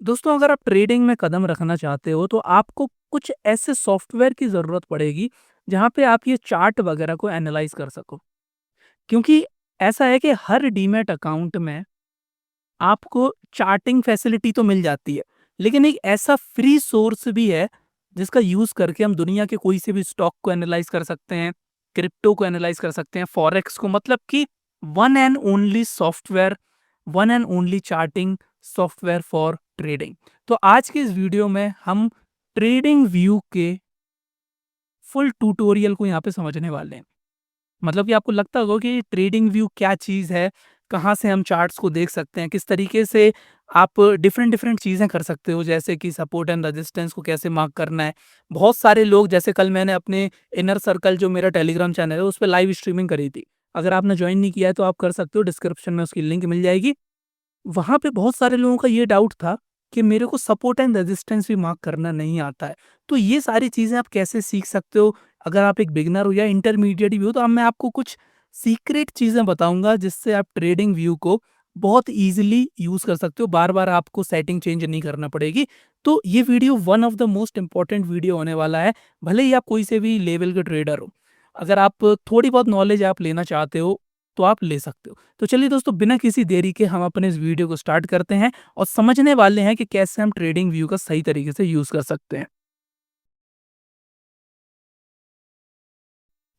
दोस्तों अगर आप ट्रेडिंग में कदम रखना चाहते हो तो आपको कुछ ऐसे सॉफ्टवेयर की ज़रूरत पड़ेगी जहाँ पे आप ये चार्ट वगैरह को एनालाइज कर सको। क्योंकि ऐसा है कि हर डीमैट अकाउंट में आपको चार्टिंग फैसिलिटी तो मिल जाती है, लेकिन एक ऐसा फ्री सोर्स भी है जिसका यूज़ करके हम दुनिया के कोई से भी स्टॉक को एनालाइज कर सकते हैं, क्रिप्टो को एनालाइज कर सकते हैं, फॉरेक्स को, मतलब कि one and only software, one and only charting software for trading. तो आज के इस वीडियो में हम ट्रेडिंग व्यू के फुल ट्यूटोरियल को यहाँ पे समझने वाले हैं। मतलब कि आपको लगता होगा कि ट्रेडिंग व्यू क्या चीज़ है, कहाँ से हम चार्ट्स को देख सकते हैं, किस तरीके से आप डिफरेंट डिफरेंट चीज़ें कर सकते हो, जैसे कि सपोर्ट एंड रेजिस्टेंस को कैसे मार्क करना है। बहुत सारे लोग, जैसे कल मैंने अपने इनर सर्कल जो मेरा टेलीग्राम चैनल है उस पर लाइव स्ट्रीमिंग करी थी। अगर आपने ज्वाइन नहीं किया है तो आप कर सकते हो, डिस्क्रिप्शन में उसकी लिंक मिल जाएगी। वहाँ पे बहुत सारे लोगों का ये डाउट था कि मेरे को सपोर्ट एंड रेजिस्टेंस भी मार्क करना नहीं आता है। तो ये सारी चीज़ें आप कैसे सीख सकते हो? अगर आप एक बिगिनर हो या इंटरमीडिएट भी हो तो अब मैं आपको कुछ सीक्रेट चीज़ें बताऊँगा जिससे आप ट्रेडिंग व्यू को बहुत ईज़िली यूज़ कर सकते हो। बार-बार आपको सेटिंग चेंज नहीं करना पड़ेगी। तो ये video one of the most important video होने वाला है, भले ही आप कोई से भी लेवल के ट्रेडर हो। अगर आप थोड़ी बहुत नॉलेज आप लेना चाहते हो, तो आप ले सकते हो। तो चलिए दोस्तों, बिना किसी देरी के हम अपने इस वीडियो को स्टार्ट करते हैं और समझने वाले हैं कि कैसे हम ट्रेडिंग व्यू का सही तरीके से यूज़ कर सकते हैं।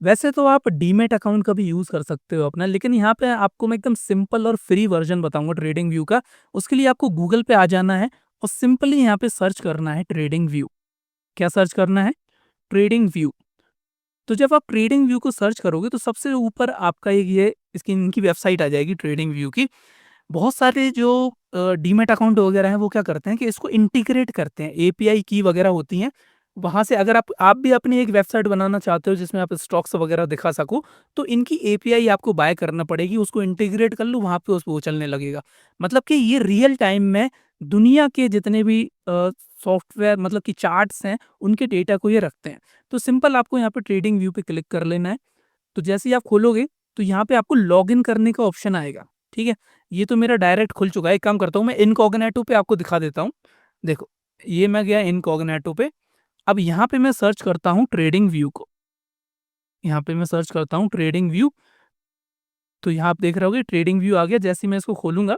वैसे तो आप डीमैट अकाउंट का भी यूज़ कर सकते हो अपना, लेकिन यहाँ पे आपको मैं एकदम सिंपल और फ्री वर्ज़न बताऊँगा ट्रेडिंग व्यू का। उसके लिए आपको गूगल पे आ जाना है और सिंपली यहाँ पे सर्च करना है ट्रेडिंग व्यू। क्या सर्च करना है? Trading view. तो जब आप ट्रेडिंग व्यू को सर्च करोगे तो सबसे ऊपर आपका एक ये इसकी इनकी वेबसाइट आ जाएगी ट्रेडिंग व्यू की। बहुत सारे जो डीमैट अकाउंट वगैरह हैं वो क्या करते हैं कि इसको इंटीग्रेट करते हैं, एपीआई की वगैरह होती हैं। वहाँ से अगर आप भी अपनी एक वेबसाइट बनाना चाहते हो जिसमें आप स्टॉक्स वगैरह दिखा सको, तो इनकी एपीआई आपको बाय करना पड़ेगी, उसको इंटीग्रेट कर लो, वहाँ पे उस वो चलने लगेगा। मतलब कि ये रियल टाइम में दुनिया के जितने भी सॉफ्टवेयर, मतलब कि चार्ट्स हैं, उनके डेटा को ये रखते हैं। तो सिंपल आपको यहाँ पे ट्रेडिंग व्यू पे क्लिक कर लेना है। तो जैसे ही आप खोलोगे तो यहाँ पे आपको लॉगिन करने का ऑप्शन आएगा, ठीक है? ये तो मेरा डायरेक्ट खुल चुका है। एक काम करता हूँ, मैं इनकॉग्निटो पे आपको दिखा देता हूँ। देखो, ये मैं गया इनकॉग्निटो पे। अब यहाँ पे मैं सर्च करता हूँ ट्रेडिंग व्यू को। यहाँ पे मैं सर्च करता हूँ ट्रेडिंग व्यू, तो यहाँ आप देख रहे होगे ट्रेडिंग व्यू आ गया। जैसे ही मैं इसको खोलूँगा,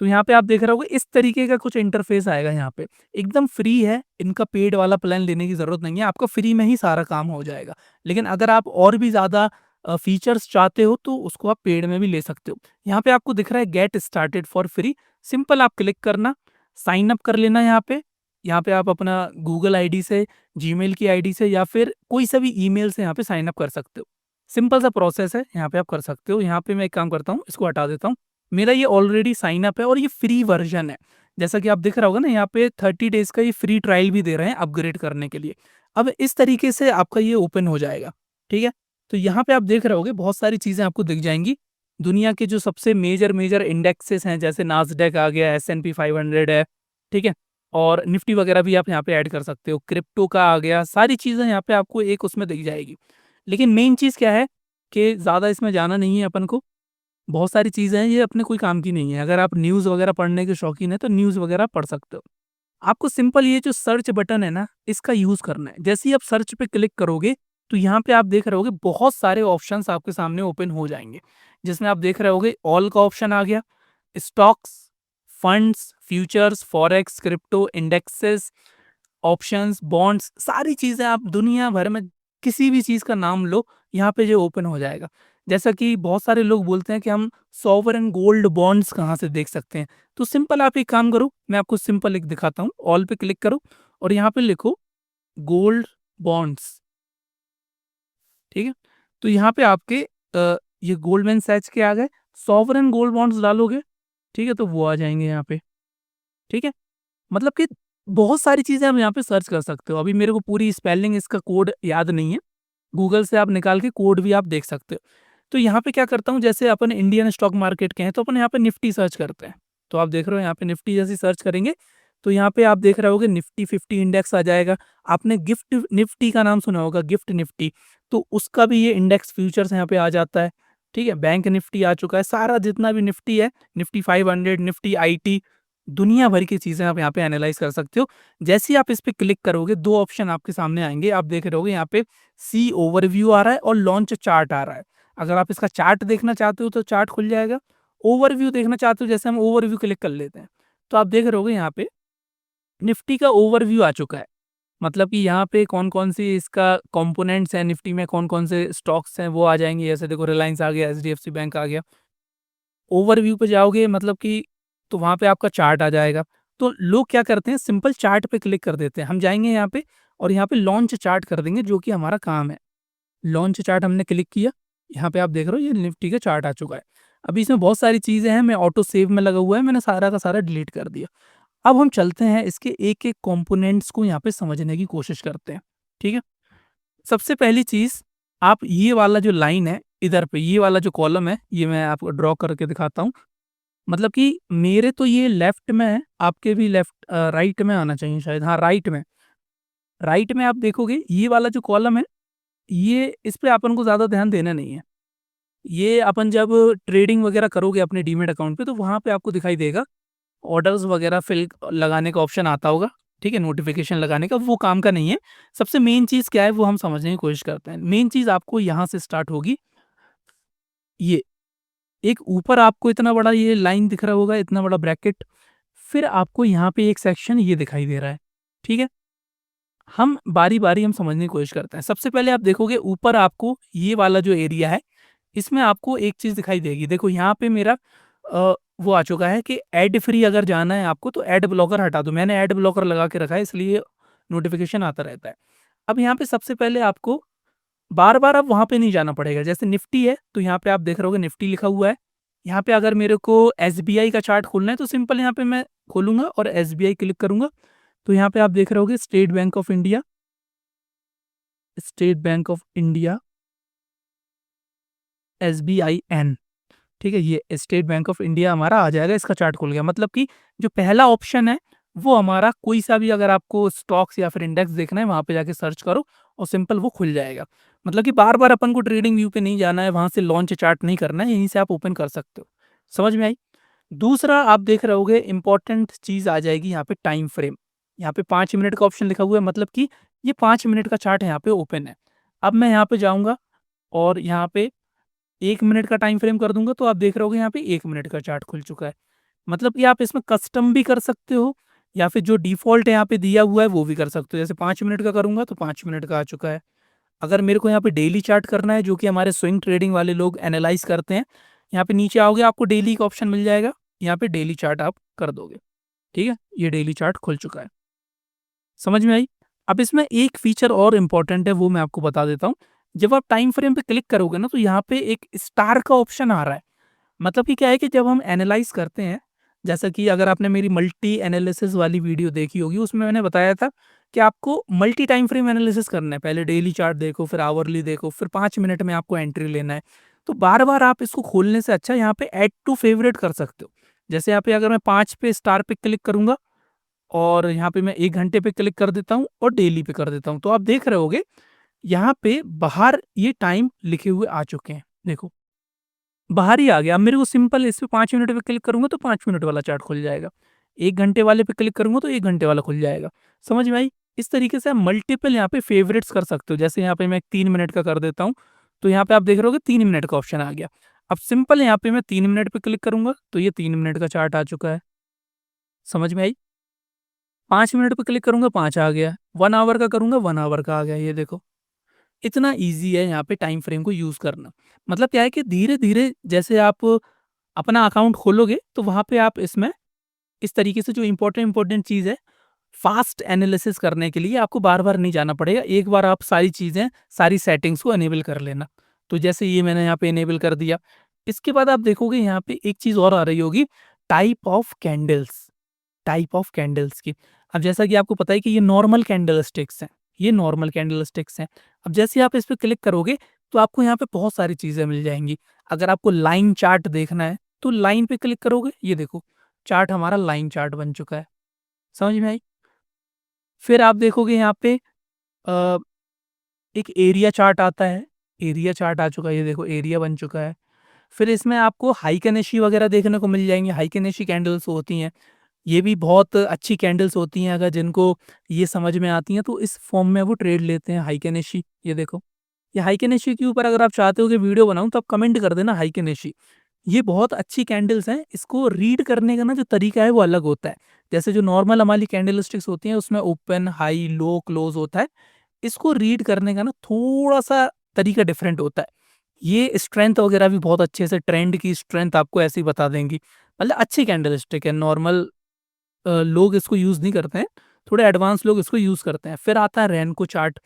तो यहाँ पे आप देख रहे होगे इस तरीके का कुछ इंटरफ़ेस आएगा यहाँ पे। एकदम फ्री है, इनका पेड वाला प्लान लेने की ज़रूरत नहीं है, आपका फ्री में ही सारा काम हो जाएगा। लेकिन अगर आप और भी ज़्यादा फीचर्स चाहते हो तो उसको आप पेड में भी ले सकते हो। यहाँ पे आपको दिख रहा है get started for free, simple आप क्लिक करना, साइन अप कर लेना यहाँ पे। यहाँ पे आप अपना गूगल आईडी से, जीमेल की आईडी से या फिर कोई सा भी ईमेल से यहाँ पे साइन अप कर सकते हो। सिंपल सा प्रोसेस है, यहाँ पे आप कर सकते हो। यहाँ पे मैं एक काम करता हूँ, इसको हटा देता हूँ। मेरा ये ऑलरेडी साइन अप है और ये फ्री वर्ज़न है। जैसा कि आप दिख रहा होगा ना, यहाँ पे 30 डेज़ का ये फ्री ट्रायल भी दे रहे हैं अपग्रेड करने के लिए। अब इस तरीके से आपका ये ओपन हो जाएगा, ठीक है? तो यहाँ पे आप देख रहे होगे बहुत सारी चीज़ें आपको दिख जाएँगी। दुनिया के जो सबसे मेजर इंडेक्सेस हैं, जैसे नास्डैक आ गया, एस-एन-पी 500 है, ठीक है? और निफ्टी वगैरह भी आप यहाँ पे ऐड कर सकते हो। क्रिप्टो का आ गया, सारी चीज़ें यहाँ पे आपको एक उसमें दिख जाएगी। लेकिन मेन चीज़ क्या है कि ज़्यादा इसमें जाना नहीं है अपन को। बहुत सारी चीज़ें हैं, ये अपने कोई काम की नहीं है। अगर आप न्यूज़ वगैरह पढ़ने के शौकीन हैं, तो न्यूज़ वगैरह पढ़ सकते हो। आपको सिंपल ये जो सर्च बटन है ना, इसका यूज़ करना है। जैसे ही आप सर्च पे क्लिक करोगे, तो यहाँ पे आप देख रहे होगे बहुत सारे ऑप्शंस आपके सामने ओपन हो जाएँगे। जिसमें आप देख रहे होगे ऑल का ऑप्शन आ गया, stocks, funds, futures, forex, crypto, indexes, options, bonds, सारी चीज़ें आप दुनिया भर में किसी भी चीज़ का नाम लो, यहाँ पे जो ओपन हो जाएगा। जैसा कि बहुत सारे लोग बोलते हैं कि हम सॉवरेन गोल्ड बॉन्ड्स कहाँ से देख सकते हैं? तो सिंपल आप एक काम करो, मैं आपको सिंपल एक दिखाता हूँ। ऑल पे क्लिक करो और यहाँ पे लिखो गोल्ड बॉन्ड्स, ठीक है? तो यहाँ पे आपके ये गोल्डमैन सैच के आ गए, सॉवरेन गोल्ड बॉन्ड्स डालोगे, ठीक है? तो वो आ जाएँगे यहाँ पे, ठीक है? मतलब कि बहुत सारी चीज़ें आप यहाँ पे सर्च कर सकते हो। अभी मेरे को पूरी स्पेलिंग इसका कोड याद नहीं है। गूगल से आप निकाल के कोड भी आप देख सकते हो। तो यहाँ पे क्या करता हूँ, जैसे अपन इंडियन स्टॉक मार्केट के हैं तो अपन यहाँ पे निफ्टी सर्च करते हैं। तो आप देख रहे हो यहाँ पे निफ्टी जैसे सर्च करेंगे तो यहाँ पे आप देख रहे होगे निफ्टी 50 इंडेक्स आ जाएगा। आपने गिफ्ट निफ्टी का नाम सुना होगा, गिफ्ट निफ्टी, तो उसका भी ये इंडेक्स फ्यूचर्स यहाँ पे आ जाता है। ठीक है, बैंक निफ्टी आ चुका है, सारा जितना भी निफ्टी है, निफ्टी 500, निफ्टी आईटी, दुनिया भर की चीज़ें आप यहाँ पे एनालाइज़ कर सकते हो। जैसे ही आप इस पे क्लिक करोगे 2 ऑप्शन आपके सामने आएँगे, आप देख रहे होगे यहाँ पे सी ओवरव्यू आ रहा है और लॉन्च चार्ट आ रहा है। अगर आप इसका चार्ट देखना चाहते हो तो चार्ट खुल जाएगा, ओवरव्यू देखना चाहते हो जैसे हम ओवरव्यू क्लिक कर लेते हैं, तो आप देख रहे होगे यहाँ पे निफ्टी का ओवरव्यू आ चुका है। मतलब कि यहाँ पे कौन-कौन सी इसका कंपोनेंट्स हैं, निफ्टी में कौन-कौन से स्टॉक्स हैं वो आ जाएँगे। जैसे देखो रिलायंस आ गया, एचडीएफसी बैंक आ गया। ओवरव्यू पे जाओगे मतलब कि तो वहाँ पे आपका चार्ट आ जाएगा। तो लोग क्या करते हैं सिंपल चार्ट पे क्लिक कर देते हैं। हम जाएँगे यहाँ पे और यहाँ पे लॉन्च चार्ट कर देंगे जो कि हमारा काम है। लॉन्च चार्ट हमने क्लिक किया, यहाँ पे आप देख रहे हो ये निफ्टी का चार्ट आ चुका है। अभी इसमें बहुत सारी चीज़ें हैं, मैं ऑटो सेव में लगा हुआ है, मैंने सारा का सारा डिलीट कर दिया। अब हम चलते हैं इसके एक-एक कंपोनेंट्स को यहाँ पे समझने की कोशिश करते हैं, ठीक है? सबसे पहली चीज़ आप ये वाला जो लाइन है, इधर पे ये वाला जो कॉलम है, ये मैं आपको ड्रॉ करके दिखाता हूँ। मतलब कि मेरे तो ये लेफ्ट में है, आपके भी राइट में आना चाहिए शायद, हाँ, राइट में। राइट में आप देखोगे ये वाला जो कॉलम है, ये इस पे अपन को ज़्यादा ध्यान देना नहीं है। ये अपन जब ट्रेडिंग वगैरह करोगे अपने डीमैट अकाउंट पे तो वहाँ पे आपको दिखाई देगा, ऑर्डर्स वगैरह फिल लगाने का ऑप्शन आता होगा, ठीक है? नोटिफ़िकेशन लगाने का, वो काम का नहीं है। सबसे मेन चीज़ क्या है वो हम समझने की कोशिश करते हैं। मेन चीज़ आपको यहाँ से स्टार्ट होगी, ये। एक ऊपर आपको इतना बड़ा ये लाइन दिख रहा होगा, इतना बड़ा ब्रैकेट, फिर आपको यहाँ पे एक सेक्शन ये दिखाई दे रहा है, ठीक है? हम बारी-बारी हम समझने की कोशिश करते हैं। सबसे पहले आप देखोगे ऊपर आपको ये वाला जो एरिया है, इसमें आपको एक चीज़ दिखाई देगी। देखो यहाँ पे मेरा वो आ चुका है कि ऐड फ्री अगर जाना है आपको तो ऐड ब्लॉकर हटा दो। मैंने ऐड ब्लॉकर लगा के रखा है इसलिए नोटिफ़िकेशन आता रहता है। अब यहाँ पे सबसे पहले आपको बार-बार अब वहाँ पे नहीं जाना पड़ेगा। जैसे निफ्टी है, तो यहाँ पे आप देख रहे होगे निफ्टी लिखा हुआ है। यहाँ पे अगर मेरे को एसबीआई का चार्ट खोलना है, तो सिंपल यहाँ पे मैं खोलूँगा और एसबीआई क्लिक करूँगा। तो यहाँ पे आप देख रहे होगे state bank of India, SBIN, ठीक है? ये स्टेट बैंक ऑफ इंडिया हमारा आ जाएगा, इसका चार्ट खुल गया। मतलब कि जो पहला ऑप्शन है, वो हमारा कोई सा भी अगर आपको स्टॉक्स या फिर इंडेक्स देखना है, वहाँ पे जाके सर्च करो और सिंपल वो खुल जाएगा। मतलब कि बार-बार अपन को ट्रेडिंग व्यू पे नहीं जाना है, वहाँ से लॉन्च चार्ट नहीं करना है, यहीं से आप ओपन कर सकते हो। समझ में आई? दूसरा आप देख रहे होगे इम्पोर्टेंट चीज़ आ जाएगी यहाँ पे टाइम फ्रेम। यहाँ पे 5 मिनट का ऑप्शन लिखा हुआ है मतलब कि ये 5 मिनट का चार्ट यहाँ पे ओपन है। अब मैं यहाँ पे जाऊँगा और यहाँ पे 1 मिनट का टाइम फ्रेम कर दूँगा तो आप देख रहे होगे यहाँ पे 1 मिनट का चार्ट खुल चुका है। मतलब कि आप इसमें कस्टम भी कर सकते हो या फिर जो डिफ़ॉल्ट यहाँ पे दिया हुआ है वो भी कर सकते हो। जैसे 5 मिनट का करूँगा तो 5 मिनट का आ चुका है। अगर मेरे को यहाँ पे डेली चार्ट करना है जो कि हमारे स्विंग ट्रेडिंग वाले लोग एनालाइज़ करते हैं, यहाँ पे नीचे आओगे आपको डेली का ऑप्शन मिल जाएगा, यहाँ पे डेली चार्ट आप कर दोगे, ठीक है? ये डेली चार्ट खुल चुका है। समझ में आई? अब इसमें एक फीचर और इम्पोर्टेंट है वो मैं आपको बता देता हूँ। जब आप टाइम फ्रेम पे क्लिक करोगे ना तो यहाँ पे एक स्टार का ऑप्शन आ रहा है। मतलब कि क्या है कि जब हम एनालाइज़ करते हैं, जैसा कि अगर आपने मेरी मल्टी एनालिसिस वाली वीडियो देखी होगी, उसमें मैंने बताया था कि आपको मल्टी टाइम फ्रेम एनालिसिस करना है। पहले डेली चार्ट देखो, फिर आवरली देखो, फिर 5 मिनट में आपको एंट्री लेना है। तो बार-बार आप इसको खोलने से अच्छा यहाँ पे ऐड टू फेवरेट कर सकते हो। जैसे यहाँ पे अगर मैं 5 पे स्टार पे क्लिक करूँगा और यहाँ पे मैं 1 घंटे पे क्लिक कर देता हूँ और डेली पे कर देता हूँ, तो आप देख रहे होगे यहाँ पे बाहर ये टाइम लिखे हुए आ चुके हैं। देखो बाहर ही आ गया। अब मेरे को सिंपल इस पे 5 मिनट पे क्लिक करूँगा तो 5 मिनट वाला चार्ट खुल जाएगा। 1 घंटे वाले पे क्लिक करूँगा तो 1 घंटे वाला खुल जाएगा। समझ में आई? इस तरीके से आप मल्टीपल यहाँ पे फ़ेवरेट्स कर सकते हो। जैसे यहाँ पे मैं 3 मिनट का कर देता हूँ, तो यहाँ पे आप देख रहे होगे 3 मिनट का ऑप्शन आ गया। अब सिंपल यहाँ पे मैं 3 मिनट पे क्लिक करूँगा तो ये 3 मिनट का चार्ट आ चुका है। समझ में आई? 5 मिनट पे क्लिक करूँगा 5 आ गया। 1 आवर का करूँगा 1 आवर का आ गया, ये देखो। इतना ईज़ी है यहाँ पे टाइम फ्रेम को यूज़ करना। मतलब क्या है कि धीरे-धीरे जैसे आप अपना अकाउंट खोलोगे तो वहाँ पे आप इसमें इस तरीके से जो इम्पोर्टेंट चीज़ है, फ़ास्ट एनालिसिस करने के लिए आपको बार-बार नहीं जाना पड़ेगा। एक बार आप सारी चीज़ें, सारी सेटिंग्स को इनेबल कर लेना। तो जैसे ये मैंने यहाँ पे इनेबल कर दिया। इसके बाद आप देखोगे यहाँ पे एक चीज़ और आ रही होगी, टाइप ऑफ कैंडल्स की। अब जैसा कि आपको पता है कि ये नॉर्मल कैंडलस्टिक्स हैं, ये नॉर्मल कैंडलस्टिक्स हैं। अब जैसे ही आप इस पे क्लिक करोगे तो आपको यहाँ पे बहुत सारी चीज़ें मिल जाएँगी। अगर आपको लाइन चार्ट देखना है, तो लाइन पे क्लिक करोगे, ये देखो चार्ट हमारा लाइन चार्ट बन चुका है। समझ में आई? फिर आप देखोगे यहाँ पे अ, एक एरिया चार्ट आता है, एरिया चार्ट आ चुका है, ये देखो एरिया बन चुका है। फिर इसमें आपको हाइकनेशी वगैरह देखने को मिल जाएँगे, हाइकनेशी कैंडल्स होती हैं। ये भी बहुत अच्छी कैंडल्स होती हैं, अगर जिनको ये समझ में आती हैं तो इस फॉर्म में वो ट्रेड लेते हैं। हाइकेन इशी, ये देखो, ये हाइकेन इशी के ऊपर अगर आप चाहते हो कि वीडियो बनाऊँ तो आप कमेंट कर देना हाइकेन इशी। ये बहुत अच्छी कैंडल्स हैं, इसको रीड करने का ना जो तरीका है वो अलग होता है। जैसे जो नॉर्मल हमारी कैंडल स्टिक्स होती हैं उसमें ओपन, हाई, लो, क्लोज़ होता है। इसको रीड करने का ना थोड़ा-सा तरीका डिफरेंट होता है। ये स्ट्रेंथ वगैरह भी बहुत अच्छे से, ट्रेंड की स्ट्रेंथ आपको ऐसे ही बता देंगी। मतलब अच्छी कैंडल स्टिक है, नॉर्मल लोग इसको यूज़ नहीं करते हैं, थोड़े एडवांस लोग इसको यूज़ करते हैं। फिर आता है रेनको चार्ट।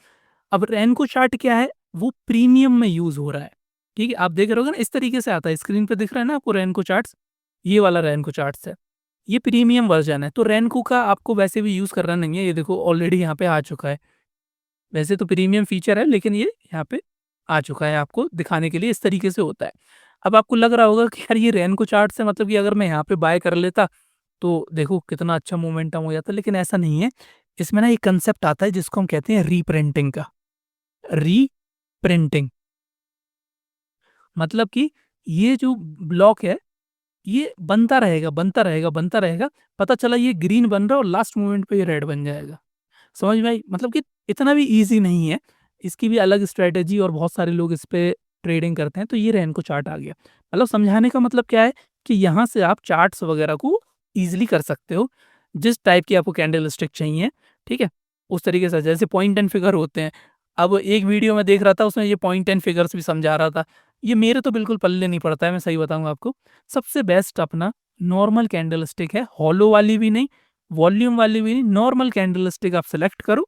अब रेनको चार्ट क्या है? वो प्रीमियम में यूज़ हो रहा है, ठीक है? आप देख रहे होगे ना, इस तरीके से आता है, स्क्रीन पे दिख रहा है ना आपको रेनको चार्ट्स? ये वाला रेनको चार्ट्स है। ये प्रीमियम वर्ज़न है, तो रेनको का आपको वैसे भी यूज़ करना नहीं है, ये देखो ऑलरेडी यहाँ पे आ चुका है। वैसे तो प्रीमियम फीचर है, लेकिन ये यहाँ पे आ चुका है, आपको दिखाने के लिए इस तरीके से होता है। अब आपको लग रहा होगा कि यार ये रेनको चार्ट्स है, मतलब कि अगर मैं यहाँ पे बाय कर लेता तो देखो कितना अच्छा मोमेंटम हो जाता, लेकिन ऐसा नहीं है। इसमें ना एक कांसेप्ट आता है जिसको हम कहते हैं रीप्रिंटिंग का। रीप्रिंटिंग मतलब कि ये जो ब्लॉक है, ये बनता रहेगा, बनता रहेगा, बनता रहेगा। पता चला ये ग्रीन बन रहा है और लास्ट मोमेंट पे ये रेड बन जाएगा। समझ में आई? मतलब कि इतना भी ईज़ी नहीं है। इसकी भी अलग स्ट्रैटेजी और बहुत सारे लोग इस पे ट्रेडिंग करते हैं, तो ये रेनको चार्ट आ गया। मतलब समझाने का मतलब क्या है कि यहाँ से आप चार्ट्स वगैरह को ईज़िली कर सकते हो, जिस टाइप की आपको कैंडल स्टिक चाहिए, ठीक है? उस तरीके से जैसे पॉइंट एंड फिगर होते हैं। अब एक वीडियो मैं देख रहा था, उसमें ये पॉइंट एंड फिगर्स भी समझा रहा था। ये मेरे तो बिल्कुल पल्ले नहीं पड़ता है, मैं सही बताऊँ आपको। सबसे बेस्ट अपना नॉर्मल कैंडल स्टिक है, हॉलो वाली भी नहीं, वॉल्यूम वाली भी नहीं, नॉर्मल कैंडल स्टिक आप सेलेक्ट करो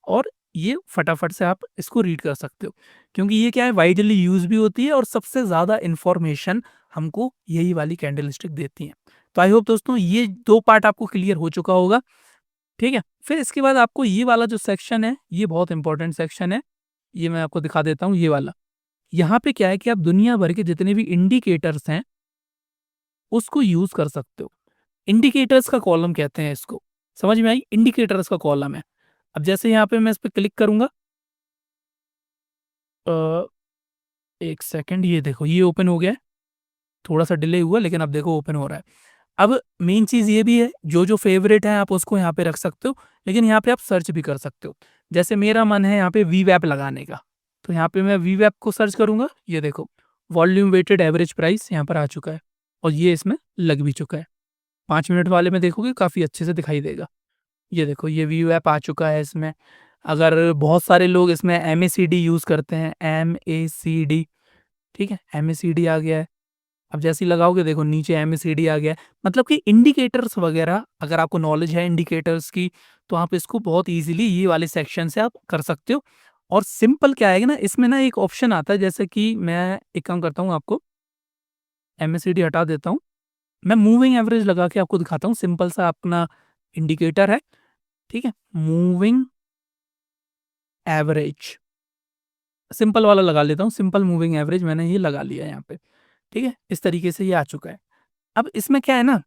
और ये फटाफट से आप इसको रीड कर सकते हो। क्योंकि ये क्या है, वाइडली यूज़ भी होती है और सबसे ज़्यादा इन्फॉर्मेशन हमको यही वाली कैंडल स्टिक देती हैं। तो आई होप दोस्तों ये 2 पार्ट आपको क्लियर हो चुका होगा, ठीक है? फिर इसके बाद आपको ये वाला जो सेक्शन है, ये बहुत इंपॉर्टेंट सेक्शन है। ये मैं आपको दिखा देता हूँ, ये वाला। यहाँ पे क्या है कि आप दुनिया भर के जितने भी इंडिकेटर्स हैं, उसको यूज़ कर सकते हो। इंडिकेटर्स का कॉलम कहते हैं इसको। समझ में आई? इंडिकेटर्स का कॉलम है। अब जैसे यहाँ पे मैं इस पे क्लिक करूँगा, अ, 1 सेकंड, ये देखो ये ओपन हो गया है। थोड़ा-सा डिले हुआ, लेकिन अब देखो ओपन हो रहा है। अब मेन चीज़ ये भी है, जो-जो फ़ेवरेट है आप उसको यहाँ पे रख सकते हो, लेकिन यहाँ पे आप सर्च भी कर सकते हो। जैसे मेरा मन है यहाँ पे वीवैप लगाने का, तो यहाँ पे मैं वीवैप को सर्च करूँगा, ये देखो वॉल्यूम वेटेड एवरेज प्राइस यहाँ पर आ चुका है और ये इसमें लग भी चुका है। 5 मिनट वाले में देखोगे काफ़ी अच्छे से दिखाई देगा। ये देखो ये वीवैप आ चुका है इसमें। अगर बहुत सारे लोग इसमें एमएसीडी यूज़ करते हैं, एमएसीडी, ठीक है? एमएसीडी आ गया है। अब जैसे ही लगाओगे देखो नीचे एमएसीडी आ गया है। मतलब कि इंडिकेटर्स वगैरह अगर आपको नॉलेज है इंडिकेटर्स की, तो आप इसको बहुत ईज़िली ये वाले सेक्शन से आप कर सकते हो। और सिंपल क्या है ना, इसमें ना एक ऑप्शन आता है, जैसे कि मैं एक काम करता हूँ, आपको एमएसीडी हटा देता हूँ। मैं मूविंग एवरेज लगा के आपको दिखाता हूँ, सिंपल सा अपना इंडिकेटर है, ठीक है? मूविंग एवरेज, सिंपल वाला लगा लेता हूँ, सिंपल मूविंग एवरेज मैंने ये लगा लिया है यहाँ पे, ठीक है? इस तरीके से ये आ चुका है। अब इसमें क्या है ना,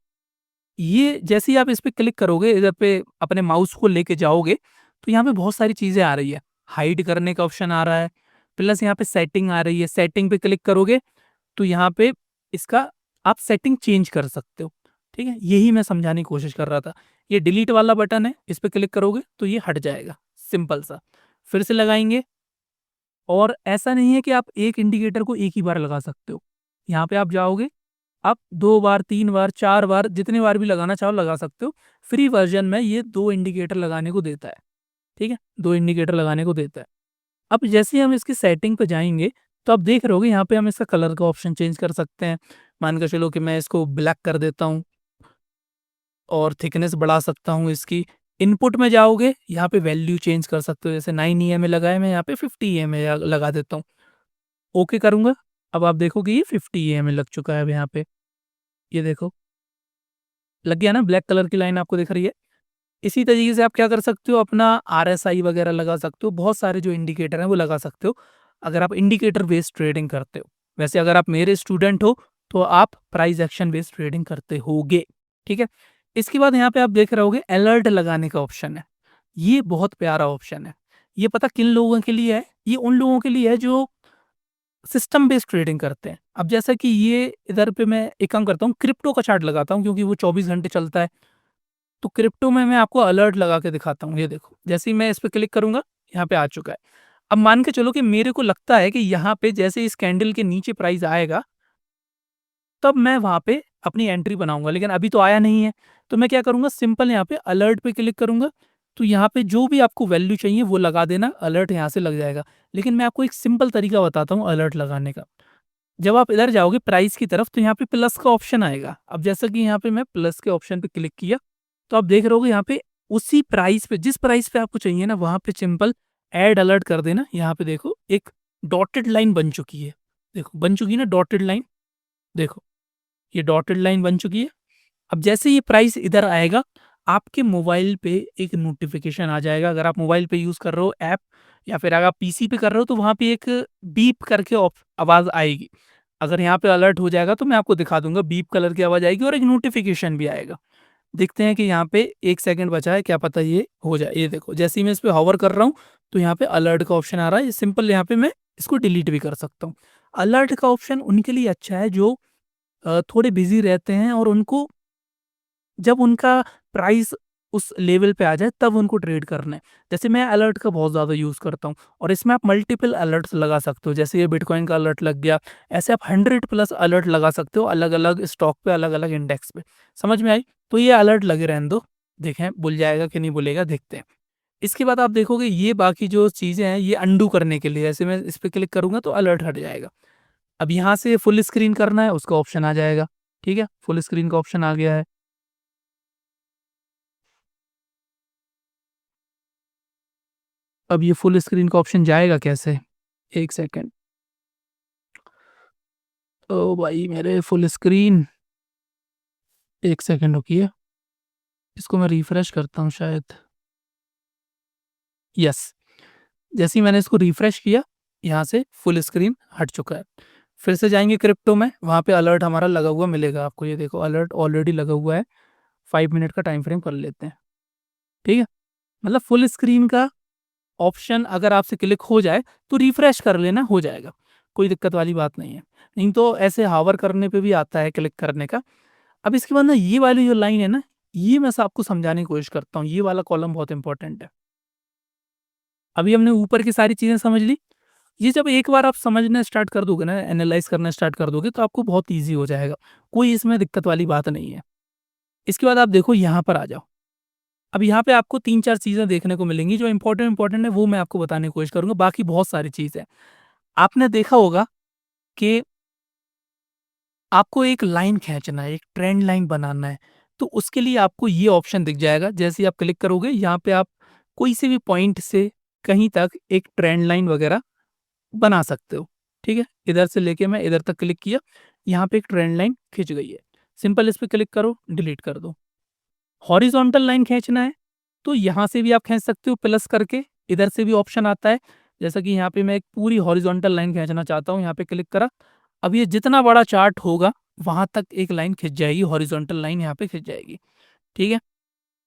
ये जैसे ही आप इस पे क्लिक करोगे, इधर पे अपने माउस को लेके जाओगे, तो यहाँ पे बहुत सारी चीज़ें आ रही है। हाइड करने का ऑप्शन आ रहा है, प्लस यहाँ पे सेटिंग आ रही है। सेटिंग पे क्लिक करोगे, तो यहाँ पे इसका आप सेटिंग चेंज कर सकते हो, ठीक है? यही मैं समझाने की कोशिश कर रहा था। ये डिलीट वाला बटन है, इस पे क्लिक करोगे तो ये हट जाएगा, सिंपल सा। फिर से लगाएँगे, और ऐसा नहीं है कि आप एक इंडिकेटर को एक ही बार लगा सकते हो। यहाँ पे आप जाओगे, आप 2 बार, 3 बार, 4 बार, जितनी बार भी लगाना चाहो लगा सकते हो। फ्री वर्ज़न में ये 2 इंडिकेटर लगाने को देता है, ठीक है? 2 इंडिकेटर लगाने को देता है। अब जैसे ही हम इसकी सेटिंग पे जाएँगे, तो आप देख रहे होगे यहाँ पे हम इसका कलर का ऑप्शन चेंज कर सकते हैं। मान के चलो कि मैं इसको ब्लैक कर देता हूँ और थिकनेस बढ़ा सकता हूँ इसकी। इनपुट में जाओगे, यहाँ पे वैल्यू चेंज कर सकते हो। जैसे 9 ईएमए लगा है, मैं यहाँ पे 50 ईएमए लगा देता हूँ। ओके करूँगा, अब आप देखोगे ये 50 ईएमए लग चुका है अब यहाँ पे। ये देखो, लग गया ना, ब्लैक कलर की लाइन आपको दिख रही है। इसी तरीके से आप क्या कर सकते हो, अपना आरएसआई वगैरह लगा सकते हो, बहुत सारे जो इंडिकेटर हैं वो लगा सकते हो, अगर आप इंडिकेटर बेस्ड ट्रेडिंग करते हो। वैसे अगर आप मेरे स्टूडेंट हो, तो आप प्राइस एक्शन बेस्ड ट्रेडिंग करते होगे, ठीक है? इसके बाद यहाँ पे आप देख रहे होगे अलर्ट लगाने का ऑप्शन है। ये बहुत प्यारा ऑप्शन है। ये पता किन लोगों के लिए है? ये उन लोगों के लिए है जो सिस्टम बेस्ड ट्रेडिंग करते हैं। अब जैसा कि ये इधर पे मैं एक काम करता हूँ, क्रिप्टो का चार्ट लगाता हूँ, क्योंकि वो 24 घंटे चलता है। तो क्रिप्टो में मैं आपको अलर्ट लगा के दिखाता हूँ, ये देखो। जैसे ही मैं इस पे क्लिक करूँगा, यहाँ पे आ चुका है। अब मान के चलो कि मेरे को लगता है कि यहाँ पे जैसे इस कैंडल के नीचे प्राइस आएगा, तब मैं वहाँ पे अपनी एंट्री बनाऊँगा, लेकिन अभी तो आया नहीं है। तो मैं क्या करूँगा, सिंपल यहाँ पे अलर्ट पे क्लिक करूँगा, तो यहाँ पे जो भी आपको वैल्यू चाहिए वो लगा देना, अलर्ट यहाँ से लग जाएगा। लेकिन मैं आपको एक सिंपल तरीका बताता हूँ अलर्ट लगाने का। जब आप इधर जाओगे प्राइस की तरफ, तो यहाँ पे प्लस का ऑप्शन आएगा। अब जैसा कि यहाँ पे मैं प्लस के ऑप्शन पे क्लिक किया, तो आप देख रहे होगे यहाँ पे उसी प्राइस पे, जिस प्राइस पे आपको चाहिए ना, वहाँ पे सिंपल ऐड अलर्ट कर देना। यहाँ पे देखो एक डॉटेड लाइन बन चुकी है। देखो बन चुकी है ना डॉटेड लाइन, देखो ये डॉटेड लाइन बन चुकी है। अब जैसे ये प्राइस इधर आएगा, आपके मोबाइल पे एक नोटिफ़िकेशन आ जाएगा। अगर आप मोबाइल पे यूज़ कर रहे हो ऐप, या फिर अगर आप पीसी पे कर रहे हो, तो वहाँ पे एक बीप करके आवाज़ आएगी। अगर यहाँ पे अलर्ट हो जाएगा तो मैं आपको दिखा दूँगा, बीप कलर की आवाज़ आएगी और एक नोटिफ़िकेशन भी आएगा। देखते हैं कि यहाँ पे 1 सेकंड बचा है, क्या पता ये हो जाए। ये देखो जैसे ही मैं इस पे हॉवर कर रहा हूँ, तो यहाँ पे अलर्ट का ऑप्शन आ रहा है। सिंपल यहाँ पे मैं इसको डिलीट भी कर सकता हूँ। अलर्ट का ऑप्शन उनके लिए अच्छा है जो थोड़े बिज़ी रहते हैं, और उनको जब उनका प्राइस उस लेवल पे आ जाए तब उनको ट्रेड करना है। जैसे मैं अलर्ट का बहुत ज़्यादा यूज़ करता हूँ, और इसमें आप मल्टीपल अलर्ट्स लगा सकते हो। जैसे ये बिटकॉइन का अलर्ट लग गया, ऐसे आप 100 प्लस अलर्ट लगा सकते हो अलग-अलग स्टॉक पे, अलग-अलग इंडेक्स पे। समझ में आई? तो ये अलर्ट लगे रहने दो, देखें बुल जाएगा कि नहीं बुलेगा, देखते हैं। इसके बाद आप देखोगे ये बाकी जो चीज़ें हैं ये अनडू करने के लिए, जैसे मैं इस पे क्लिक करूँगा तो अलर्ट हट जाएगा। अब यहाँ से फुल स्क्रीन करना है, उसका ऑप्शन आ जाएगा। ठीक है? फुल स्क्रीन का ऑप्शन आ गया है। अब ये फुल स्क्रीन का ऑप्शन जाएगा कैसे? 1 सेकंड। ओ भाई मेरे फुल स्क्रीन, 1 सेकंड रुकिए, इसको मैं रिफ्रेश करता हूँ शायद। यस, जैसे ही मैंने इसको रिफ्रेश किया, यहाँ से फुल स्क्रीन हट चुका है। फिर से जाएँगे क्रिप्टो में, वहाँ पे अलर्ट हमारा लगा हुआ मिलेगा आपको। ये देखो अलर्ट ऑलरेडी लगा हुआ है, 5 मिनट का टाइम फ्रेम कर लेते हैं। ठीक है? मतलब फुल स्क्रीन का ऑप्शन अगर आपसे क्लिक हो जाए तो रिफ्रेश कर लेना, हो जाएगा। कोई दिक्कत वाली बात नहीं है। नहीं तो ऐसे हावर करने पे भी आता है क्लिक करने का। अब इसके बाद ना ये वाली जो लाइन है ना, ये मैं आपको समझाने की कोशिश करता हूँ। ये वाला कॉलम बहुत इंपॉर्टेंट है। अभी हमने ऊपर की सारी चीज़ें समझ ली। ये जब एक बार आप समझना स्टार्ट कर दोगे ना, एनालाइज़ करना स्टार्ट कर दोगे, तो आपको बहुत ईज़ी हो जाएगा। कोई इसमें दिक्कत वाली बात नहीं है। इसके बाद आप देखो यहाँ पर आ जाओ। अब यहाँ पे आपको 3-4 चीज़ें देखने को मिलेंगी जो इम्पोर्टेंट है, वो मैं आपको बताने की कोशिश करूँगा, बाकी बहुत सारी चीज़ है। आपने देखा होगा कि आपको एक लाइन खींचना है, एक ट्रेंड लाइन बनाना है, तो उसके लिए आपको ये ऑप्शन दिख जाएगा। जैसे ही आप क्लिक करोगे, यहाँ पे आप कोई से भी पॉइंट से कहीं तक एक ट्रेंड लाइन वगैरह बना सकते हो। ठीक है? इधर से लेके मैं इधर तक क्लिक किया, यहाँ पे एक ट्रेंड लाइन खिंच गई है। सिंपल इस पे क्लिक करो, डिलीट कर दो। हॉरिज़ॉन्टल लाइन खींचना है, तो यहाँ से भी आप खींच सकते हो प्लस करके, इधर से भी ऑप्शन आता है। जैसा कि यहाँ पे मैं एक पूरी हॉरिज़ॉन्टल लाइन खींचना चाहता हूँ, यहाँ पे क्लिक करा। अब ये जितना बड़ा चार्ट होगा, वहाँ तक एक लाइन खिंच जाएगी, हॉरिज़ॉन्टल लाइन यहाँ पे खिंच जाएगी। ठीक है?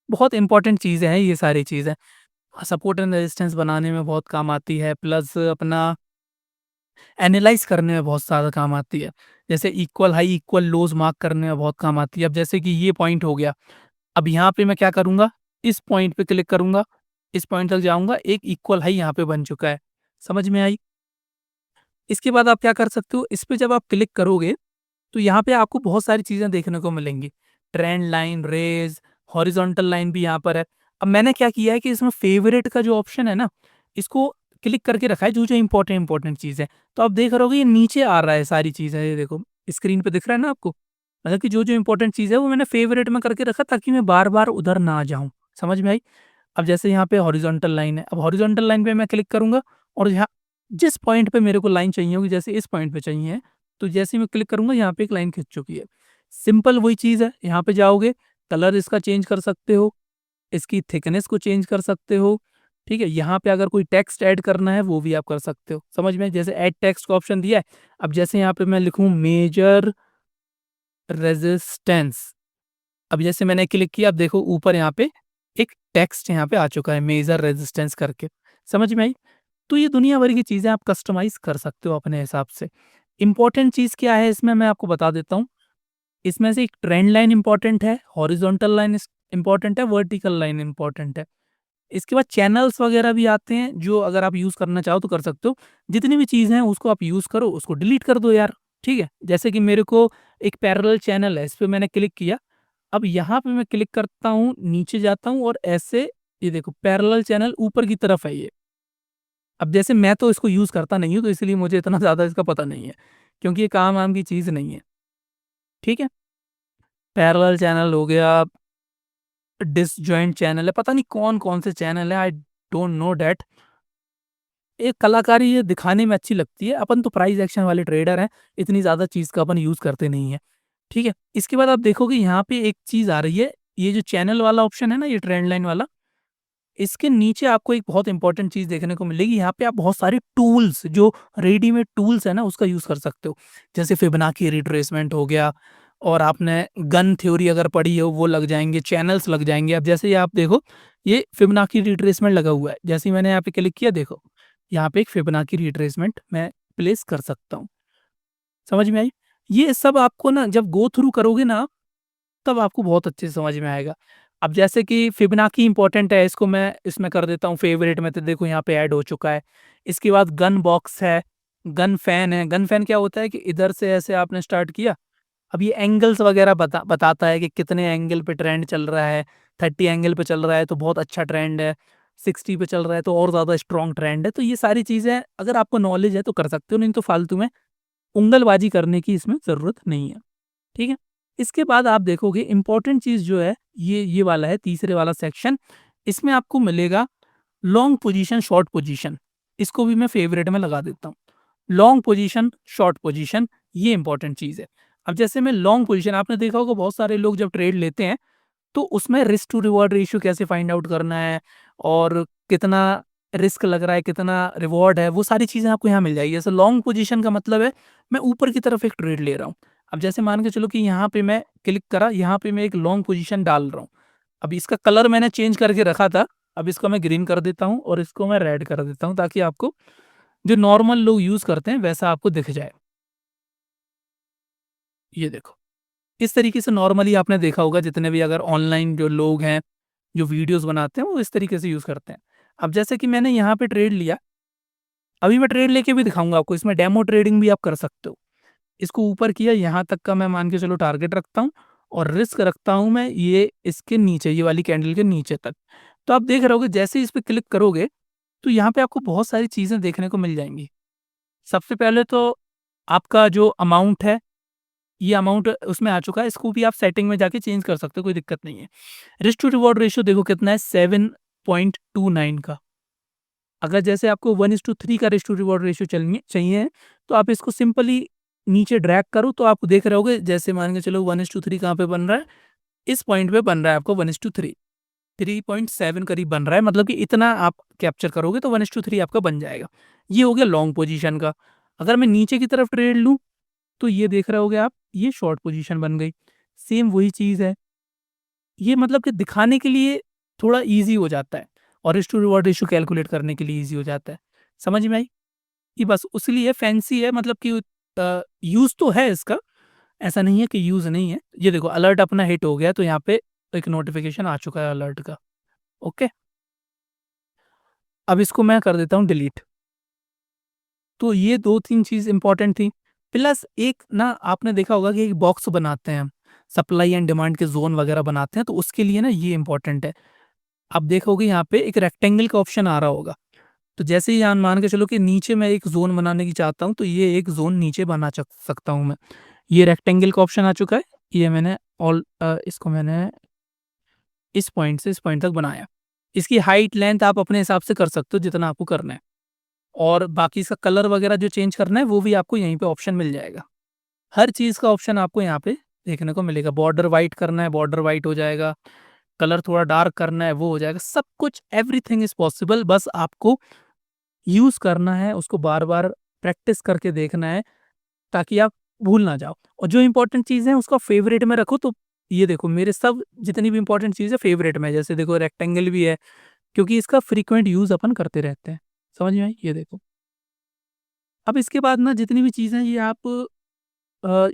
बहुत इंपॉर्टेंट चीज़ें हैं ये सारी चीज़ें। सपोर्ट एंड रेजिस्टेंस बनाने में बहुत काम आती है, प्लस अपना एनालाइज़ करने में बहुत ज़्यादा काम आती है। जैसे equal high, equal lows mark करने में बहुत काम आती है। अब जैसे कि ये पॉइंट हो गया, अब यहाँ पे मैं क्या करूँगा, इस पॉइंट पे क्लिक करूँगा, इस पॉइंट तक जाऊँगा, एक इक्वल हाई यहाँ पे बन चुका है। समझ में आई? इसके बाद आप क्या कर सकते हो, इस पे जब आप क्लिक करोगे, तो यहाँ पे आपको बहुत सारी चीज़ें देखने को मिलेंगी। Trend line, rays, horizontal line भी यहाँ पर है। अब मैंने क्या किया है कि इसमें फ़ेवरेट का जो ऑप्शन है ना, इसको क्लिक करके रखा है, जो-जो इम्पोर्टेंट चीज़ है। तो आप देख रहे होगे ये नीचे आ रहा है सारी चीज़ें, ये देखो, स्क्रीन पे दिख रहा है ना आपको? मतलब कि जो-जो इम्पोर्टेंट चीज़ है वो मैंने फ़ेवरेट में करके रखा, ताकि मैं बार-बार उधर ना जाऊँ। समझ में आई? अब जैसे यहाँ पे हॉरिज़ॉन्टल लाइन है, अब हॉरिज़ॉन्टल लाइन पे मैं क्लिक करूँगा, और यहाँ जिस पॉइंट पे मेरे को लाइन चाहिए होगी, जैसे इस पॉइंट पे चाहिए है, तो जैसे ही मैं क्लिक करूँगा, यहाँ पे एक लाइन खिंच चुकी है। सिंपल वही चीज़ है, यहाँ पे जाओगे, कलर इसका चेंज कर सकते हो, इसकी थिकनेस को चेंज कर सकते हो, ठीक है? यहाँ पे अगर कोई टेक्स्ट ऐड करना है, वो भी आप कर सकते हो। समझ में आई? जैसे ऐड टेक्स्ट का ऑप्शन दिया है, अब जैसे यहाँ पे मैं लिखूँ मेजर रेजिस्टेंस, अब जैसे मैंने क्लिक किया, अब देखो ऊपर यहाँ पे एक टेक्स्ट यहाँ पे आ चुका है, मेजर रेजिस्टेंस करके। समझ में आई? तो ये दुनिया भर की चीज़ें आप कस्टमाइज़ कर सकते हो अपने हिसाब से। इम्पोर्टेंट चीज़ क्या है इसमें, मैं आपको बता देता हूँ। इसमें से एक ट्रेंड लाइन इम्पोर्टेंट है, हॉरिज़ॉन्टल लाइन इम्पोर्टेंट है, वर्टिकल लाइन इम्पोर्टेंट है। इसके बाद चैनल्स वगैरह भी आते हैं, जो अगर आप यूज़ करना चाहो तो कर सकते हो। जितनी भी चीज़ें हैं उसको आप यूज़ करो, उसको डिलीट कर दो यार, ठीक है? जैसे कि मेरे को एक पैरेलल चैनल है, इस पे मैंने क्लिक किया। अब यहाँ पे मैं क्लिक करता हूँ, नीचे जाता हूँ और ऐसे ये देखो पैरेलल चैनल ऊपर की तरफ है ये। अब जैसे मैं तो इसको यूज़ करता नहीं हूँ, तो इसलिए मुझे इतना ज़्यादा इसका पता नहीं है, क्योंकि ये काम-वाम की चीज़ नहीं है, ठीक है? पैरेलल चैनल हो गया, डिसजॉइंट चैनल है, पता नहीं कौन-कौन से चैनल है, आई डोंट नो दैट। एक कलाकारी ये दिखाने में अच्छी लगती है, अपन तो प्राइस एक्शन वाले ट्रेडर हैं, इतनी ज़्यादा चीज़ का अपन यूज़ करते नहीं हैं, ठीक है? इसके बाद आप देखोगे यहाँ पे एक चीज़ आ रही है, ये जो चैनल वाला ऑप्शन है ना, ये ट्रेंड लाइन वाला, इसके नीचे आपको एक बहुत इंपॉर्टेंट चीज़ देखने को मिलेगी। यहाँ पे आप बहुत सारे टूल्स, जो रेडीमेड टूल्स है ना, उसका यूज़ कर सकते हो। जैसे फिबोनाची रिट्रेसमेंट हो गया, और आपने गन थ्योरी अगर पढ़ी हो वो लग जाएँगे, चैनल्स लग जाएँगे। अब जैसे ये आप देखो, ये फिबोनाची रिट्रेसमेंट लगा हुआ है। जैसे ही मैंने यहाँ पे क्लिक किया, देखो, यहाँ पे एक फिबोनाची रिट्रेसमेंट मैं प्लेस कर सकता हूँ। समझ में आई? ये सब आपको ना जब गो थ्रू करोगे ना, तब आपको बहुत अच्छे से समझ में आएगा। अब जैसे कि फिबोनाची इम्पोर्टेंट है, इसको मैं इसमें कर देता हूँ फेवरेट में, तो देखो यहाँ पे ऐड हो चुका है। इसके बाद गन बॉक्स है, गन फैन है। गन फैन क्या होता है कि इधर से ऐसे आपने स्टार्ट किया, अब ये एंगल्स वगैरह बताता है कि कितने एंगल पे ट्रेंड चल रहा है। 30 एंगल पे चल रहा है तो बहुत अच्छा ट्रेंड है, 60 पे चल रहा है तो और ज़्यादा स्ट्रॉन्ग ट्रेंड है। तो ये सारी चीज़ें अगर आपको नॉलेज है तो कर सकते हो, नहीं तो फालतू में उंगलबाजी करने की इसमें ज़रूरत नहीं है। ठीक है? इसके बाद आप देखोगे इम्पोर्टेंट चीज़ जो है, ये वाला है तीसरे वाला सेक्शन। इसमें आपको मिलेगा लॉन्ग पोजीशन, शॉर्ट पोजीशन। इसको भी मैं फेवरेट में लगा देता हूँ। लॉन्ग पोजीशन, शॉर्ट पोजीशन, ये इम्पोर्टेंट चीज़ है। अब जैसे मैं लॉन्ग पोजीशन, आपने देखा होगा बहुत सारे लोग जब ट्रेड लेते हैं, तो उसमें रिस्क टू रिवॉर्ड रेशियो कैसे फाइंड आउट करना है, और कितना रिस्क लग रहा है, कितना रिवॉर्ड है, वो सारी चीज़ें आपको यहाँ मिल जाएगी। जैसे लॉन्ग पोजीशन का मतलब है, मैं ऊपर की तरफ एक ट्रेड ले रहा हूँ। अब जैसे मान के चलो कि यहाँ पे मैं क्लिक करा, यहाँ पे मैं एक लॉन्ग पोजीशन डाल रहा हूँ। अब इसका कलर मैंने चेंज करके रखा था, अब इसको मैं ग्रीन कर देता हूँ और इसको मैं रेड कर देता हूँ, ताकि आपको जो नॉर्मल लोग यूज़ करते हैं वैसा आपको दिख जाए। ये देखो, इस तरीके से नॉर्मली आपने देखा होगा, जितने भी अगर ऑनलाइन जो लोग हैं, जो वीडियोज़ बनाते हैं, वो इस तरीके से यूज़ करते हैं। अब जैसे कि मैंने यहाँ पे ट्रेड लिया, अभी मैं ट्रेड लेके भी दिखाऊँगा आपको, इसमें डेमो ट्रेडिंग भी आप कर सकते हो। इसको ऊपर किया, यहाँ तक का मैं मान के चलो टारगेट रखता हूँ, और रिस्क रखता हूँ मैं ये इसके नीचे, ये वाली कैंडल के नीचे तक। तो आप देख रहे होगे, जैसे ही इस पे क्लिक करोगे, तो यहाँ पे आपको बहुत सारी चीज़ें देखने को मिल जाएँगी। सबसे पहले तो आपका जो अमाउंट है, ये अमाउंट उसमें आ चुका है, इसको भी आप सेटिंग में जाके चेंज कर सकते हो, कोई दिक्कत नहीं है। रिस्क टू रिवॉर्ड रेशियो देखो कितना है, 7.29 का। अगर जैसे आपको 1:3 का रिस्क टू रिवॉर्ड रेशियो चलनी चाहिए, तो आप इसको सिंपली नीचे ड्रैग करो, तो आप देख रहे होगे, जैसे मान के चलो 1:3 कहाँ पे बन रहा है, इस पॉइंट पे बन रहा है आपको 1:3, 3.7 करीब बन रहा है, मतलब कि इतना आप कैप्चर करोगे तो 1:3 आपका बन जाएगा। ये हो गया लॉन्ग पोजीशन का। अगर मैं नीचे की तरफ ट्रेड लूँ, तो ये देख रहे होगे आप, ये शॉर्ट पोजीशन बन गई। सेम वही चीज़ है। ये मतलब कि दिखाने के लिए थोड़ा ईज़ी हो जाता है, और risk to reward ratio calculate करने के लिए ईज़ी हो जाता है। समझ में आई? ये बस उसलिए फैंसी है, मतलब कि यूज़ तो है इसका, ऐसा नहीं है कि यूज़ नहीं है। ये देखो अलर्ट अपना हिट हो गया, तो यहाँ पे एक नोटिफ़िकेशन आ चुका है अलर्ट का। ओके? अब इसको मैं कर देता हूँ डिलीट। तो ये 2-3 चीज़ इम्पोर्टेंट थी। प्लस एक ना, आपने देखा होगा कि एक बॉक्स बनाते हैं हम, सप्लाई एंड डिमांड के ज़ोन वगैरह बनाते हैं, तो उसके लिए ना ये इम्पोर्टेंट है। आप देखोगे यहाँ पे एक रेक्टेंगल का ऑप्शन आ रहा होगा। तो जैसे ही यहाँ मान के चलो कि नीचे मैं एक ज़ोन बनाने की चाहता हूँ, तो ये एक ज़ोन नीचे बना सकता हूँ मैं। ये रेक्टेंगल का ऑप्शन आ चुका है। ये मैंने इसको मैंने इस पॉइंट से इस पॉइंट तक बनाया। इसकी हाइट, लेंथ आप अपने हिसाब से कर सकते हो जितना आपको करना है। और बाकी इसका कलर वगैरह जो चेंज करना है, वो भी आपको यहीं पे ऑप्शन मिल जाएगा। हर चीज़ का ऑप्शन आपको यहाँ पे देखने को मिलेगा। बॉर्डर व्हाइट करना है, बॉर्डर व्हाइट हो जाएगा। कलर थोड़ा डार्क करना है, वो हो जाएगा। सब कुछ, एवरीथिंग इज़ पॉसिबल, बस आपको यूज़ करना है, उसको बार-बार प्रैक्टिस करके देखना है, ताकि आप भूल ना जाओ। और जो इम्पोर्टेंट चीज़ है उसको फ़ेवरेट में रखो, तो ये देखो मेरे सब जितनी भी इम्पोर्टेंट चीज़ है फ़ेवरेट में है। जैसे देखो रेक्टेंगल भी है, क्योंकि इसका फ्रीक्वेंट यूज़ अपन करते रहते हैं। समझ में आई? ये देखो। अब इसके बाद ना जितनी भी चीज़ें, ये आप अ,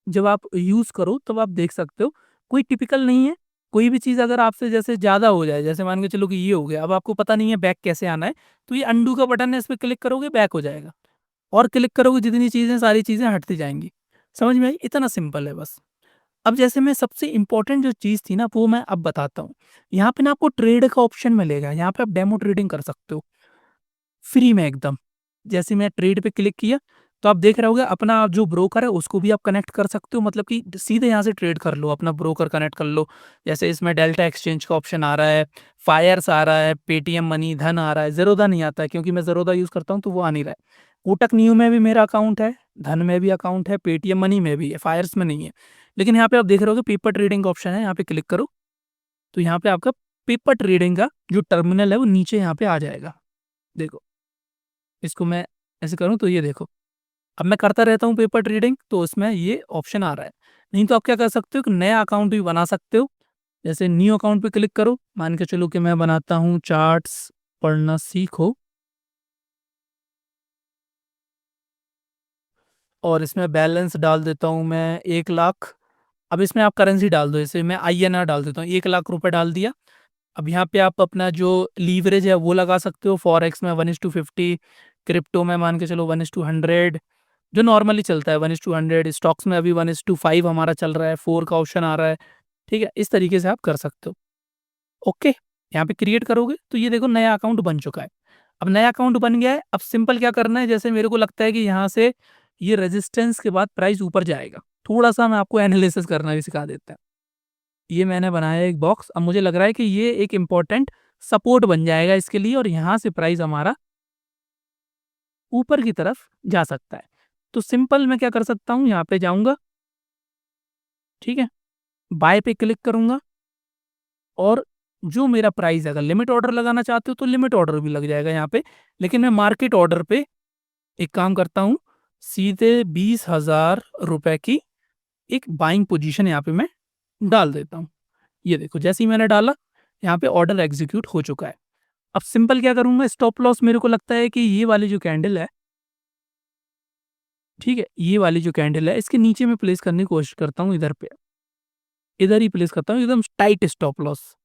जब आप यूज़ करो तब आप देख सकते हो, कोई टिपिकल नहीं है। कोई भी चीज़ अगर आपसे जैसे ज़्यादा हो जाए, जैसे मान के चलो कि ये हो गया, अब आपको पता नहीं है बैक कैसे आना है, तो ये अंडू का बटन है, इस पे क्लिक करोगे बैक हो जाएगा और क्लिक करोगे जितनी चीज़ें सारी चीज़ें हटती जाएँगी। समझ में आई? इतना सिंपल है बस। अब जैसे मैं सबसे इम्पोर्टेंट जो चीज़ थी ना वो मैं अब बताता हूँ। यहाँ पे ना आपको ट्रेड का ऑप्शन मिलेगा, यहाँ पे आप डेमो ट्रेडिंग कर सकते हो, फ्री में एकदम। जैसे मैं ट्रेड पे क्लिक किया, तो आप देख रहे होगे अपना जो ब्रोकर है उसको भी आप कनेक्ट कर सकते हो, मतलब कि सीधे यहाँ से ट्रेड कर लो, अपना ब्रोकर कनेक्ट कर लो। जैसे इसमें डेल्टा एक्सचेंज का ऑप्शन आ रहा है, फायर्स आ रहा है, पेटीएम मनी, धन आ रहा है, ज़ेरोधा नहीं आता है क्योंकि मैं ज़ेरोधा यूज़ करता हूँ तो वो आ नहीं रहा है। कोटक न्यू में भी मेरा अकाउंट है, धन में भी अकाउंट है, पेटीएम मनी में भी है, फायर्स में नहीं है। लेकिन यहाँ पे आप देख रहे होगे पेपर ट्रेडिंग का ऑप्शन है, यहाँ पे क्लिक करो, तो यहाँ पे आपका पेपर ट्रेडिंग का जो टर्मिनल है वो नीचे यहाँ पे आ जाएगा। देखो, इसको मैं ऐसे करूँ तो ये देखो। अब मैं करता रहता हूँ पेपर ट्रेडिंग तो उसमें ये ऑप्शन आ रहा है। नहीं तो आप क्या कर सकते हो कि नया अकाउंट भी बना सकते हो। जैसे न्यू अकाउंट पे क्लिक करो, मान के चलो कि मैं बनाता हूँ चार्ट्स पढ़ना सीखो और इसमें बैलेंस डाल देता हूँ मैं 1 लाख। अब इसमें आप करेंसी डाल दो, जैसे मैं आईएनआर डाल देता हूँ, 1 लाख रुपए डाल दिया। अब यहाँ पे आप अपना जो लीवरेज है वो लगा सकते हो, फॉरेक्स में 1:50, क्रिप्टो में मान के चलो 1:100, जो नॉर्मली चलता है 1:100, स्टॉक्स में अभी 1:5 हमारा चल रहा है, 4 का ऑप्शन आ रहा है, ठीक है? इस तरीके से आप कर सकते हो। ओके, यहाँ पे क्रिएट करोगे तो ये देखो नया अकाउंट बन चुका है। अब नया अकाउंट बन गया है, अब सिंपल क्या करना है, जैसे मेरे को लगता है कि यहाँ से ये रेजिस्टेंस के बाद प्राइस ऊपर जाएगा। थोड़ा-सा मैं आपको एनालिसिस करना भी सिखा देता है। ये मैंने बनाया एक बॉक्स, अब मुझे लग रहा है कि ये एक इम्पोर्टेंट सपोर्ट बन जाएगा इसके लिए और यहाँ से प्राइस हमारा ऊपर की तरफ जा सकता है। तो सिंपल मैं क्या कर सकता हूँ, यहाँ पे जाऊँगा, ठीक है? बाय पे क्लिक करूँगा और जो मेरा प्राइस है, अगर लिमिट ऑर्डर लगाना चाहते हो तो लिमिट ऑर्डर भी लग जाएगा यहाँ पे। लेकिन मैं मार्केट ऑर्डर पे एक काम करता हूँ, सीधे 20,000 रुपए की एक बाइंग पोजीशन यहाँ पे मैं डाल देता हूँ। ये देखो जैसे ही मैंने डाला, यहाँ पे ऑर्डर एग्ज़ीक्यूट हो चुका है। अब सिंपल क्या करूँगा, स्टॉप लॉस मेरे को लगता है कि ये वाली जो कैंडल है, ठीक है? ये वाली जो कैंडल है इसके नीचे मैं प्लेस करने की कोशिश करता हूँ इधर पे। इधर ही प्लेस करता हूँ एकदम टाइट स्टॉप लॉस।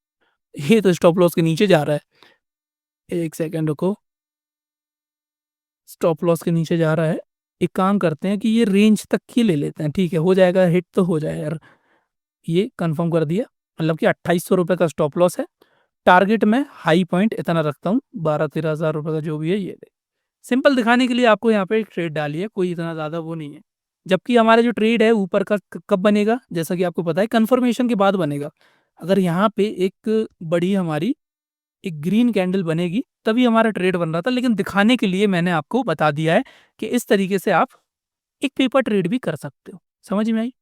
ये तो स्टॉप लॉस के नीचे जा रहा है। 1 सेकंड रुको, स्टॉप लॉस के नीचे जा रहा है। एक काम करते हैं कि ये रेंज तक की ले लेते हैं, ठीक है? हो जाएगा, हिट तो हो जाए यार। ये कन्फर्म कर दिया, मतलब कि ₹2800 का स्टॉप लॉस है। टारगेट में हाई पॉइंट इतना रखता हूँ, 12-13 हज़ार रुपए का जो भी है ये ले। सिंपल दिखाने के लिए आपको यहाँ पे एक ट्रेड डाली है, कोई इतना ज़्यादा वो नहीं है। जबकि हमारा जो ट्रेड है ऊपर का कब बनेगा, जैसा कि आपको पता है कन्फर्मेशन के बाद बनेगा। अगर यहाँ पे एक बड़ी हमारी एक ग्रीन कैंडल बनेगी तभी हमारा ट्रेड बन रहा था, लेकिन दिखाने के लिए मैंने आपको बता दिया है कि इस तरीके से आप एक पेपर ट्रेड भी कर सकते हो। समझ में आई?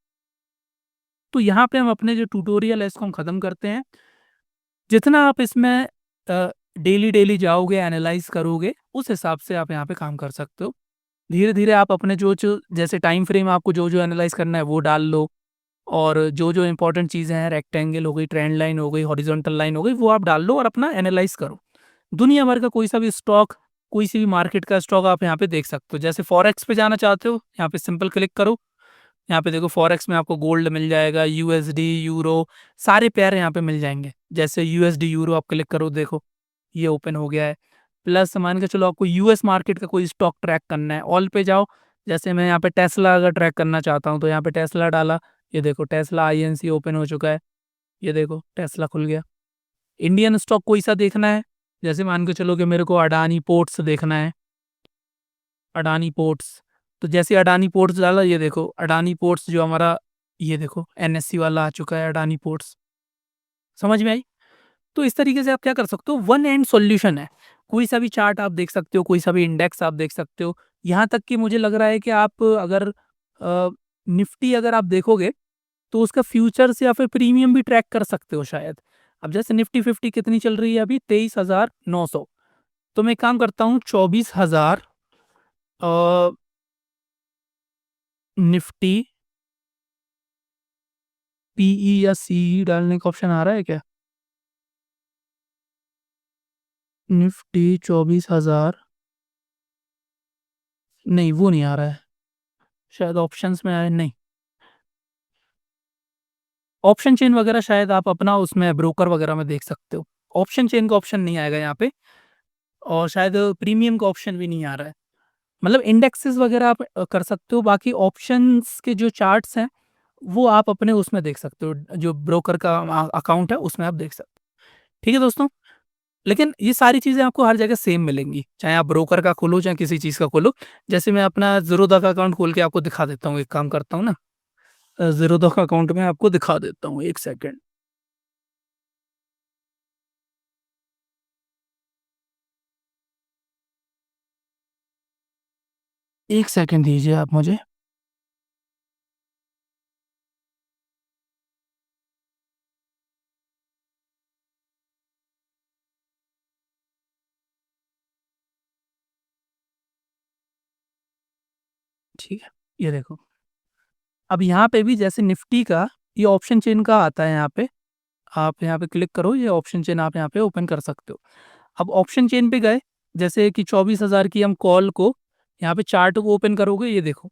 तो यहाँ पे हम अपने जो ट्यूटोरियल है इसको हम खत्म करते हैं। जितना आप इसमें डेली जाओगे, एनालाइज़ करोगे, उस हिसाब से आप यहाँ पे काम कर सकते हो। धीरे-धीरे आप अपने जो जैसे टाइम फ्रेम आपको जो एनालाइज़ करना है वो डाल लो और जो इम्पोर्टेंट चीज़ें हैं, रेक्टेंगल हो गई, ट्रेंड लाइन हो गई, हॉरिज़ॉन्टल लाइन हो गई, वो आप डाल लो और अपना एनालाइज़ करो। दुनिया भर का कोई सा भी स्टॉक, कोई सी भी मार्केट का स्टॉक आप यहाँ पे देख सकते हो। जैसे फॉरेक्स पे जाना चाहते हो, यहाँ पे सिंपल क्लिक करो। यहाँ पे देखो फॉरेक्स में आपको गोल्ड मिल जाएगा, यूएसडी, यूरो, सारे पेयर यहाँ पे मिल जाएँगे। जैसे यूएसडी, यूरो आप क्लिक करो, देखो ये ओपन हो गया है। प्लस मान के चलो आपको यूएस मार्केट का कोई स्टॉक ट्रैक करना है, ऑल पे जाओ। जैसे मैं यहाँ पे टेस्ला अगर ट्रैक करना चाहता हूँ तो यहाँ पे टेस्ला डाला, ये देखो टेस्ला आईएनसी ओपन हो चुका है। ये देखो टेस्ला खुल गया। इंडियन स्टॉक कोई सा देखना है, जैसे मान के चलो कि मेरे को अडानी पोर्ट्स देखना है, अडानी पोर्ट्स। तो जैसे अडानी पोर्ट्स डाला, ये देखो अडानी पोर्ट्स जो हमारा, ये देखो एनएससी वाला आ चुका है अडानी पोर्ट्स। समझ में आई? तो इस तरीके से आप क्या कर सकते हो, वन एंड सॉल्यूशन है। कोई सा भी चार्ट आप देख सकते हो, कोई सा भी इंडेक्स आप देख सकते हो। यहाँ तक कि मुझे लग रहा है कि आप अगर निफ्टी अगर आप देखोगे तो उसका फ्यूचर्स या फिर प्रीमियम भी ट्रैक कर सकते हो शायद। अब जैसे निफ्टी 50 कितनी चल रही है अभी, 23,900। तो मैं एक काम करता हूँ, 24,000 निफ्टी पीई या सीई डालने का ऑप्शन आ रहा है क्या? निफ्टी 24,000, नहीं वो नहीं आ रहा है। शायद ऑप्शंस में आया नहीं। ऑप्शन चेन वगैरह शायद आप अपना उसमें ब्रोकर वगैरह में देख सकते हो। ऑप्शन चेन का ऑप्शन नहीं आएगा यहाँ पे और शायद प्रीमियम का ऑप्शन भी नहीं आ रहा है। मतलब इंडेक्सेस वगैरह आप कर सकते हो, बाकी ऑप्शंस के जो चार्ट्स हैं, वो आप अपने उसमें देख सकते हो, जो ब्रोकर का अकाउंट है उसमें आप देख सकते हो। ठीक है दोस्तों? लेकिन ये सारी चीज़ें आपको हर जगह सेम मिलेंगी, चाहे आप ब्रोकर का खोलो, चाहे किसी चीज़ का खोलो। जैसे मैं अपना ज़ीरोधा का अकाउंट खोल के आपको दिखा देता हूँ, एक काम करता हूँ ना, ज़ीरोधा का अकाउंट मैं आपको दिखा देता हूँ, 1 सेकंड। 1 सेकंड दीजिए आप मुझे। ठीक है, ये देखो। अब यहाँ पे भी जैसे निफ्टी का ये ऑप्शन चेन का आता है यहाँ पे, आप यहाँ पे क्लिक करो, ये ऑप्शन चेन आप यहाँ पे ओपन कर सकते हो। अब ऑप्शन चेन पे गए, जैसे कि 24,000 की हम कॉल को यहाँ पे चार्ट को ओपन करोगे, ये देखो,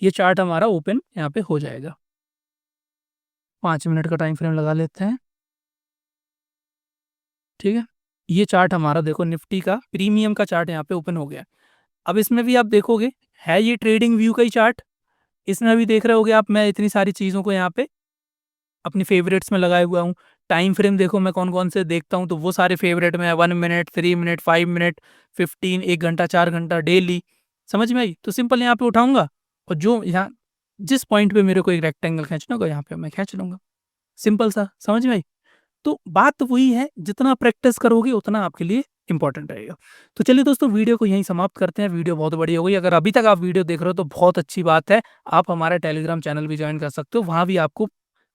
ये चार्ट हमारा ओपन यहाँ पे हो जाएगा। 5 मिनट का टाइम फ्रेम लगा लेते हैं, ठीक है? ये चार्ट हमारा देखो निफ्टी का प्रीमियम का चार्ट यहाँ पे ओपन हो गया है। अब इसमें भी आप देखोगे, है ये ट्रेडिंग व्यू का ही चार्ट। इसमें भी देख रहे होगे आप, मैं इतनी सारी चीज़ों को यहाँ पे अपनी फ़ेवरेट्स में लगाए हुआ हूँ। टाइम फ्रेम देखो मैं कौन-कौन से देखता हूँ, तो वो सारे फ़ेवरेट में है, 1 मिनट, 3 मिनट, 5 मिनट, 15, 1 घंटा, 4 घंटा, डेली। समझ में आई? तो सिंपल यहाँ पे उठाऊँगा और जो यहाँ जिस पॉइंट पे मेरे को एक रेक्टेंगल खींचना होगा, यहाँ पे मैं खींच लूँगा। सिंपल सा, समझ में आई? तो बात तो वही है, जितना प्रैक्टिस करोगे उतना आपके लिए इम्पोर्टेंट रहेगा। तो चलिए दोस्तों, वीडियो को यहीं समाप्त करते हैं। वीडियो बहुत बड़ी हो गई। अगर अभी तक आप वीडियो देख रहे हो तो बहुत अच्छी बात है। आप हमारा टेलीग्राम चैनल भी जॉइन कर सकते हो। वहाँ भी आपको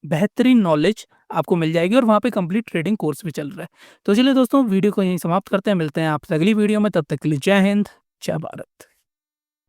बेहतरीन नॉलेज आपको मिल जाएगी और वहाँ पे कंप्लीट ट्रेडिंग कोर्स भी चल रहा है। तो चलिए दोस्तों, वीडियो को यहीं समाप्त करते हैं। मिलते हैं आपसे अगली वीडियो में। तब तक के लिए जय हिंद, जय भारत।